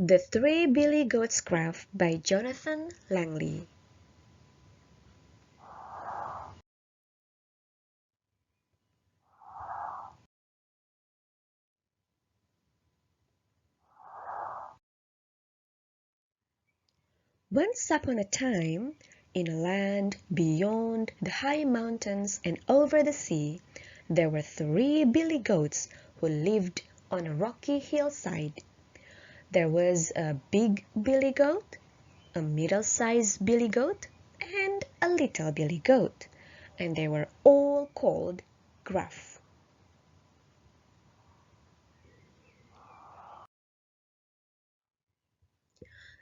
The Three Billy Goats Gruff by Jonathan Langley. Once upon a time, in a land beyond the high mountains and over the sea, there were three billy goats who lived on a rocky hillside. There was a big billy goat, a middle-sized billy goat, and a little billy goat, and they were all called Gruff.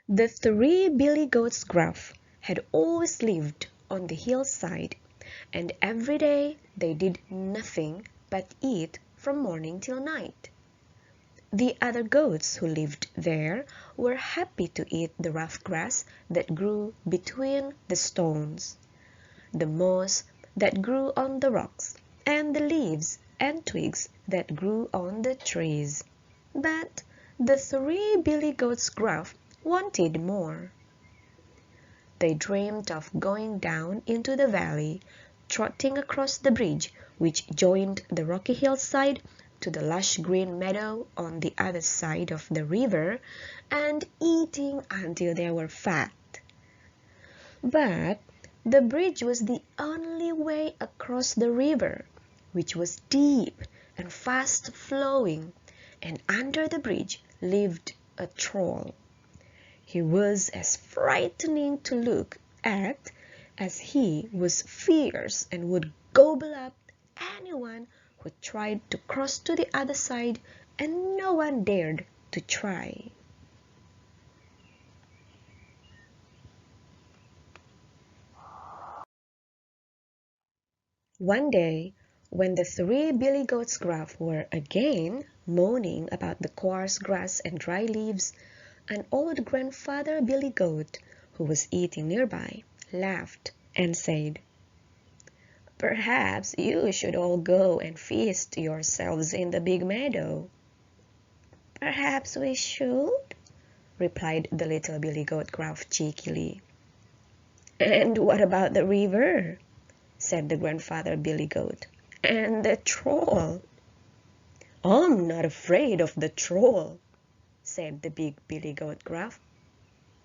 The three billy goats Gruff had always lived on the hillside, and every day they did nothing but eat from morning till night. The other goats who lived there were happy to eat the rough grass that grew between the stones, the moss that grew on the rocks, and the leaves and twigs that grew on the trees. But the three billy goats Gruff wanted more. They dreamed of going down into the valley, trotting across the bridge which joined the rocky hillside to the lush green meadow on the other side of the river, and eating until they were fat. But the bridge was the only way across the river, which was deep and fast flowing, and under the bridge lived a troll. He was as frightening to look at as he was fierce and would gobble up anyone who tried to cross to the other side, and no one dared to try. One day, when the three billy goats Gruff were again moaning about the coarse grass and dry leaves, an old grandfather billy goat, who was eating nearby, laughed and said, "Perhaps you should all go and feast yourselves in the big meadow." "Perhaps we should," replied the little billy goat Gruff cheekily. "And what about the river?" said the grandfather billy goat. "And the troll?" "I'm not afraid of the troll," said the big billy goat Gruff.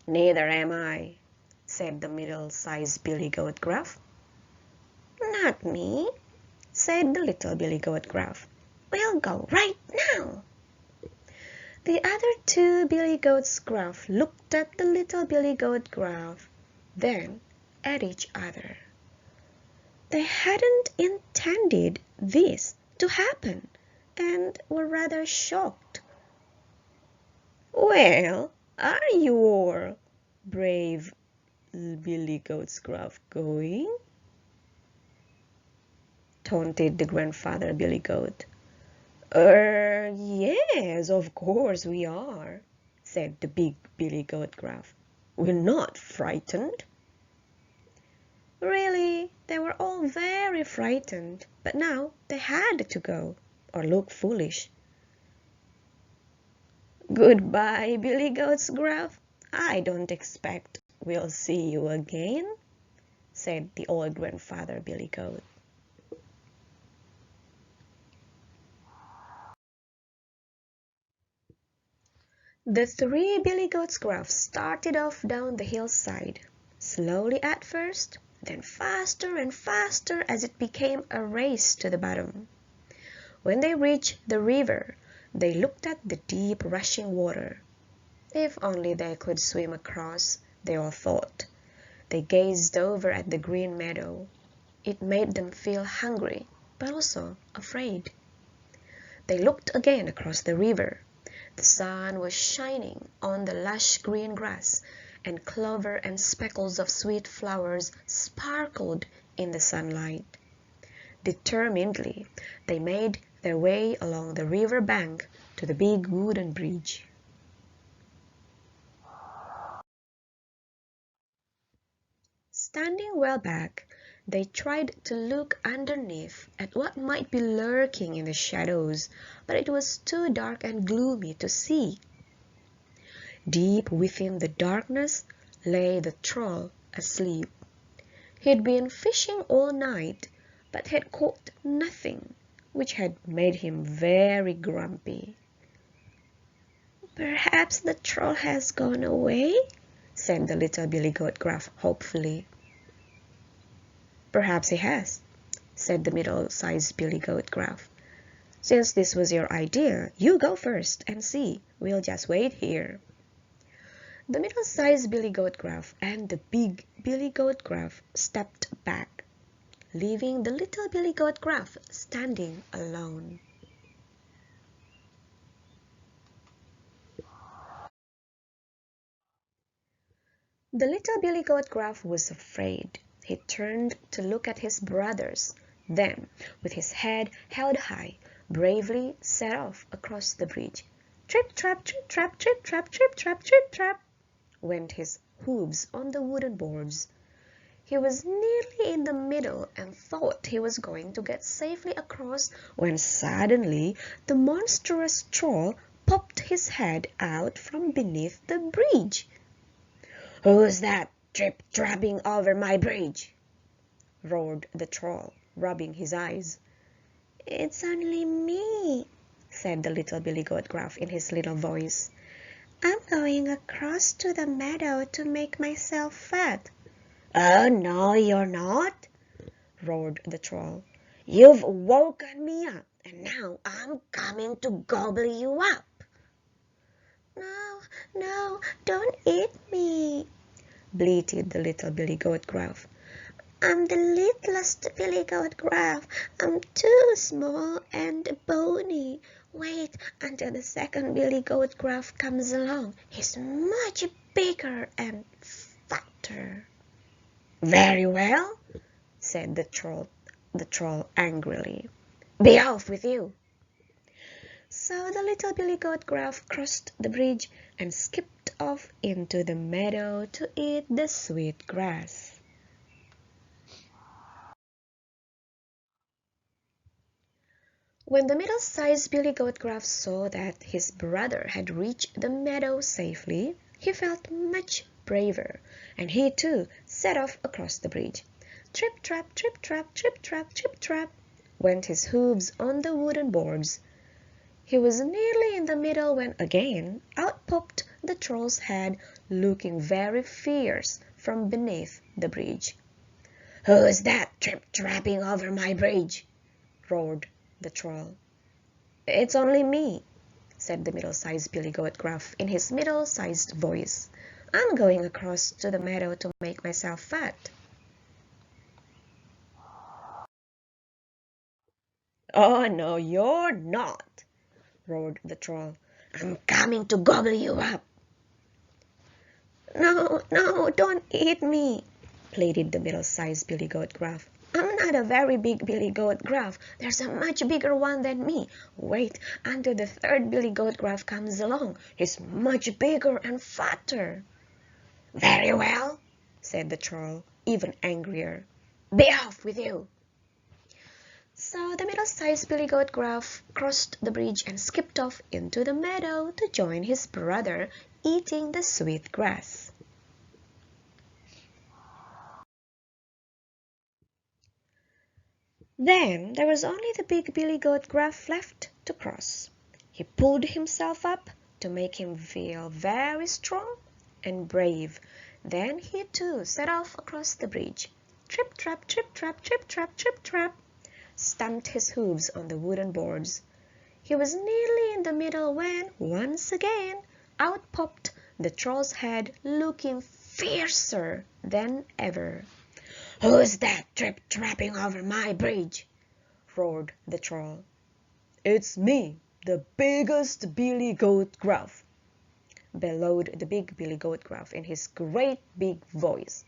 "Neither am I," said the middle-sized billy goat Gruff. "Not me," said the little billy goat Gruff. "We'll go right now." The other two billy goats Gruff looked at the little billy goat Gruff, then at each other. They hadn't intended this to happen, and were rather shocked. "Well, are you all brave billy goats Gruff going?" taunted the grandfather billy goat. Yes, of course we are," said the big billy goat Gruff. "We're not frightened." Really, they were all very frightened, but now they had to go, or look foolish. "Goodbye, billy goats Gruff. I don't expect we'll see you again," said the old grandfather billy goat. The three billy goats Gruff started off down the hillside, slowly at first, then faster and faster as it became a race to the bottom. When they reached the river, they looked at the deep rushing water. If only they could swim across, they all thought. They gazed over at the green meadow. It made them feel hungry, but also afraid. They looked again across the river. The sun was shining on the lush green grass, and clover and speckles of sweet flowers sparkled in the sunlight. Determinedly, they made their way along the river bank to the big wooden bridge. Standing well back, they tried to look underneath at what might be lurking in the shadows, but it was too dark and gloomy to see. Deep within the darkness lay the troll asleep. He'd been fishing all night, but had caught nothing, which had made him very grumpy. "Perhaps the troll has gone away," said the little billy goat Gruff hopefully. "Perhaps he has," said the middle-sized billy goat Gruff. "Since this was your idea, you go first and see. We'll just wait here." The middle-sized billy goat Gruff and the big billy goat Gruff stepped back, leaving the little billy goat Gruff standing alone. The little billy goat Gruff was afraid. He turned to look at his brothers, then, with his head held high, bravely set off across the bridge. Trip, trap, trip, trap, trip, trap, trip, trap, trip, trap, went his hooves on the wooden boards. He was nearly in the middle and thought he was going to get safely across when suddenly the monstrous troll popped his head out from beneath the bridge. "Who's that trip-trapping over my bridge?" roared the troll, rubbing his eyes. "It's only me," said the little billy goat Gruff in his little voice. "I'm going across to the meadow to make myself fat." "Oh, no, you're not," roared the troll. "You've woken me up, and now I'm coming to gobble you up." "No, no, don't eat me," bleated the little billy goat Gruff. "I'm the littlest billy goat Gruff. I'm too small and bony. Wait until the second billy goat Gruff comes along. He's much bigger and fatter." "Very well," said the troll angrily. "Be off with you." So the little billy goat Gruff crossed the bridge and skipped off into the meadow to eat the sweet grass. When the middle-sized billy goat Gruff saw that his brother had reached the meadow safely, he felt much braver, and he too set off across the bridge. Trip, trap, trip, trap, trip, trap, trip, trap, went his hooves on the wooden boards. He was nearly in the middle when again out popped the troll's head, looking very fierce from beneath the bridge. "Who's that trip-trapping over my bridge?" roared the troll. "It's only me," said the middle-sized billy goat Gruff in his middle-sized voice. "I'm going across to the meadow to make myself fat." "Oh, no, you're not," roared the troll. "I'm coming to gobble you up." "No, no, don't eat me," pleaded the middle-sized billy goat Gruff. "I'm not a very big billy goat Gruff. There's a much bigger one than me. Wait until the third billy goat Gruff comes along. He's much bigger and fatter." "Very well," said the troll, even angrier. "Be off with you." So the middle-sized billy goat Gruff crossed the bridge and skipped off into the meadow to join his brother eating the sweet grass. Then there was only the big billy goat Gruff left to cross. He pulled himself up to make him feel very strong and brave. Then he too set off across the bridge. Trip, trap, trip, trap, trip, trap, trip, trap, stamped his hooves on the wooden boards. He was nearly in the middle when, once again, out popped the troll's head, looking fiercer than ever. "Who's that trip-trapping over my bridge?" roared the troll. "It's me, the biggest billy goat Gruff," bellowed the big billy goat Gruff in his great big voice.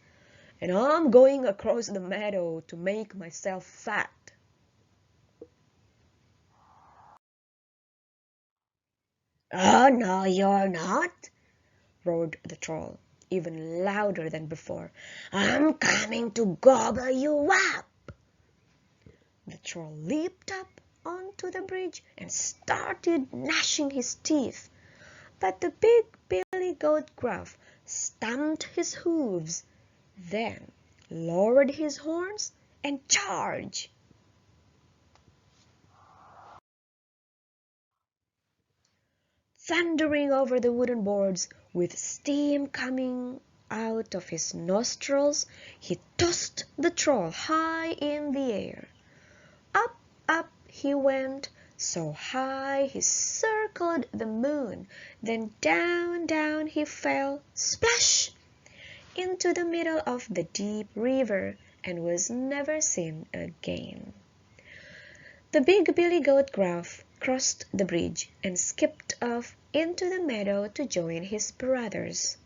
"And I'm going across the meadow to make myself fat." "Oh, no, you're not," roared the troll, even louder than before. "I'm coming to gobble you up." The troll leaped up onto the bridge and started gnashing his teeth. But the big billy billy goat Gruff stamped his hooves, then lowered his horns and charged. Thundering over the wooden boards, with steam coming out of his nostrils, he tossed the troll high in the air. Up, up he went, so high he circled the moon, then down, down he fell, splash, into the middle of the deep river, and was never seen again. The big billy goat Gruff crossed the bridge and skipped off into the meadow to join his brothers.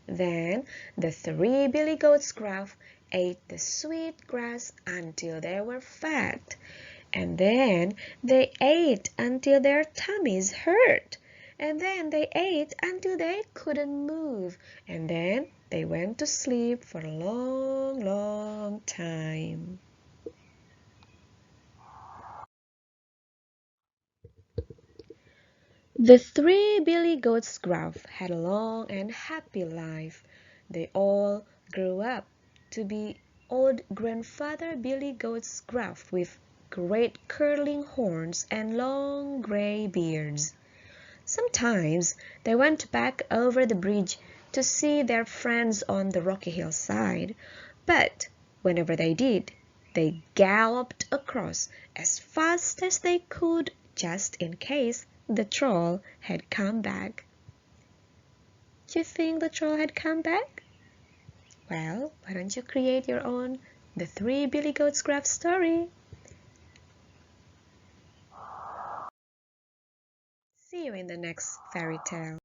Then the 3 billy goats Gruff ate the sweet grass until they were fat, and then they ate until their tummies hurt, and then they ate until they couldn't move, and then they went to sleep for a long, long time. The 3 billy goats Gruff had a long and happy life. They all grew up to be old grandfather billy goats Gruff with great curling horns and long gray beards. Sometimes they went back over the bridge to see their friends on the rocky hillside, but whenever they did, they galloped across as fast as they could just in case the troll had come back. Do you think the troll had come back? Well, why don't you create your own The 3 Billy Goats Gruff story? See you in the next fairy tale.